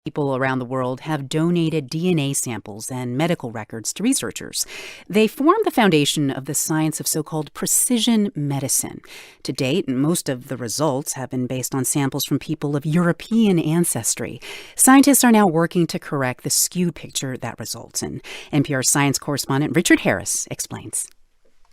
People around the world have donated DNA samples and medical records to researchers. They form the foundation of the science of so-called precision medicine. To date, most of the results have been based on samples from people of European ancestry. Scientists are now working to correct the skewed picture that results in. NPR science correspondent Richard Harris explains.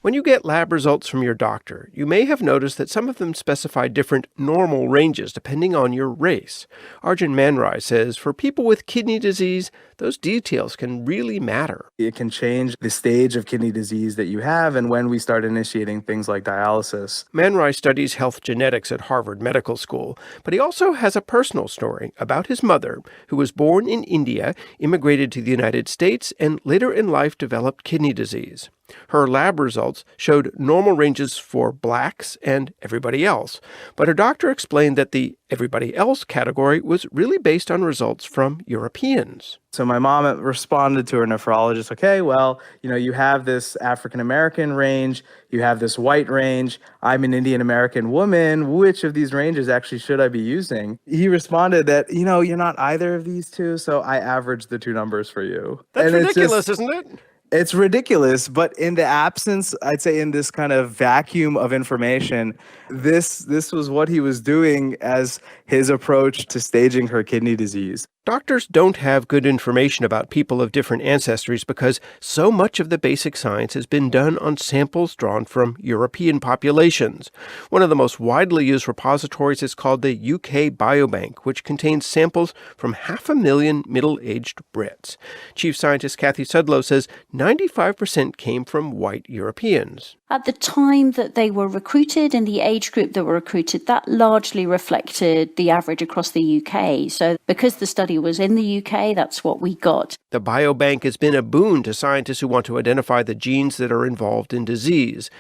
When you get lab results from your doctor, you may have noticed that some of them specify different normal ranges depending on your race. Arjun Manrai says for people with kidney disease, those details can really matter. It can change the stage of kidney disease that you have and when we start initiating things like dialysis. Manrai studies health genetics at Harvard Medical School, but he also has a personal story about his mother, who was born in India, immigrated to the United States, and later in life developed kidney disease. Her lab results showed normal ranges for blacks and everybody else, but her doctor explained that the everybody else category was really based on results from Europeans. So my mom responded to her nephrologist, okay, well, you have this African-American range, you have this white range, I'm an Indian-American woman, which of these ranges actually should I be using? He responded that, you're not either of these two, so I averaged the two numbers for you. That's ridiculous, isn't it? It's ridiculous, but in the absence, I'd say in this kind of vacuum of information, this was what he was doing as his approach to staging her kidney disease. Doctors don't have good information about people of different ancestries because so much of the basic science has been done on samples drawn from European populations. One of the most widely used repositories is called the UK Biobank, which contains samples from 500,000 middle-aged Brits. Chief Scientist Kathy Sudlow says 95% came from white Europeans. At the time that they were recruited, in the age group that were recruited, that largely reflected the average across the UK. So because the study was in the UK, that's what we got. The biobank has been a boon to scientists who want to identify the genes that are involved in disease.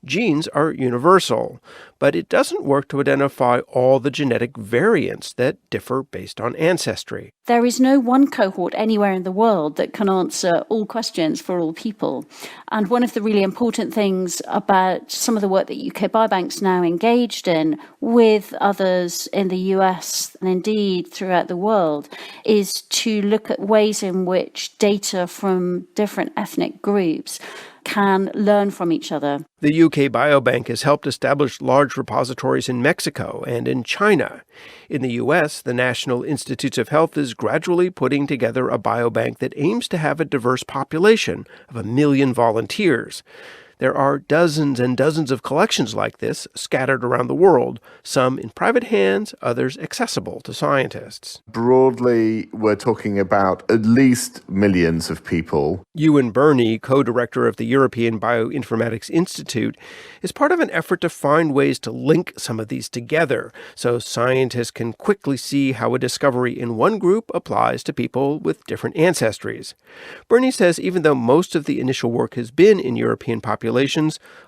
Genes are universal, but it doesn't work to identify all the genetic variants that differ based on ancestry. There is no one cohort anywhere in the world that can answer all questions for all people. And one of the really important things about some of the work that UK Biobank's now engaged in with others in the US and indeed throughout the world is to look at ways in which data from different ethnic groups can learn from each other. The UK Biobank has helped establish large repositories in Mexico and in China. In the U.S., the National Institutes of Health is gradually putting together a biobank that aims to have a diverse population of 1 million volunteers. There are dozens and dozens of collections like this scattered around the world, some in private hands, others accessible to scientists. Broadly, we're talking about at least millions of people. Ewan Birney, co-director of the European Bioinformatics Institute, is part of an effort to find ways to link some of these together so scientists can quickly see how a discovery in one group applies to people with different ancestries. Birney says even though most of the initial work has been in European populations,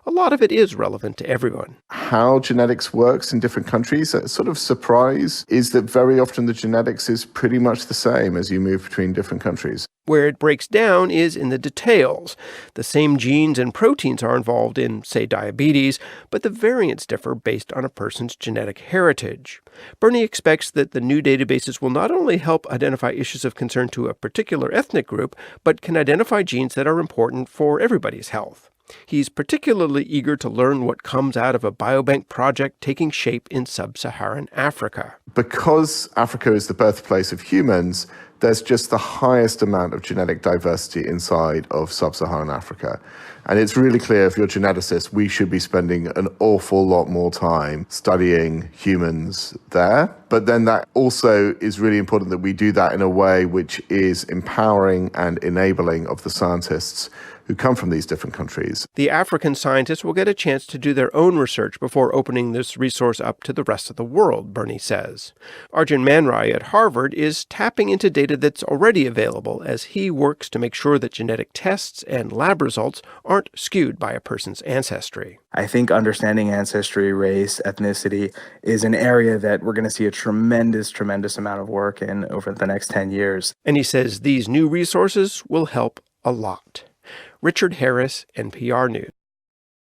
a lot of it is relevant to everyone. How genetics works in different countries, a sort of surprise is that very often the genetics is pretty much the same as you move between different countries. Where it breaks down is in the details. The same genes and proteins are involved in, say, diabetes, but the variants differ based on a person's genetic heritage. Birney expects that the new databases will not only help identify issues of concern to a particular ethnic group, but can identify genes that are important for everybody's health. He's particularly eager to learn what comes out of a biobank project taking shape in sub-Saharan Africa. Because Africa is the birthplace of humans, there's just the highest amount of genetic diversity inside of sub-Saharan Africa. And it's really clear if you're a geneticist, we should be spending an awful lot more time studying humans there. But then that also is really important that we do that in a way which is empowering and enabling of the scientists who come from these different countries. The African scientists will get a chance to do their own research before opening this resource up to the rest of the world, Birney says. Arjun Manrai at Harvard is tapping into data that's already available as he works to make sure that genetic tests and lab results aren't skewed by a person's ancestry. I think understanding ancestry, race, ethnicity is an area that we're going to see a tremendous amount of work in over the next 10 years. And he says these new resources will help a lot. Richard Harris, NPR News.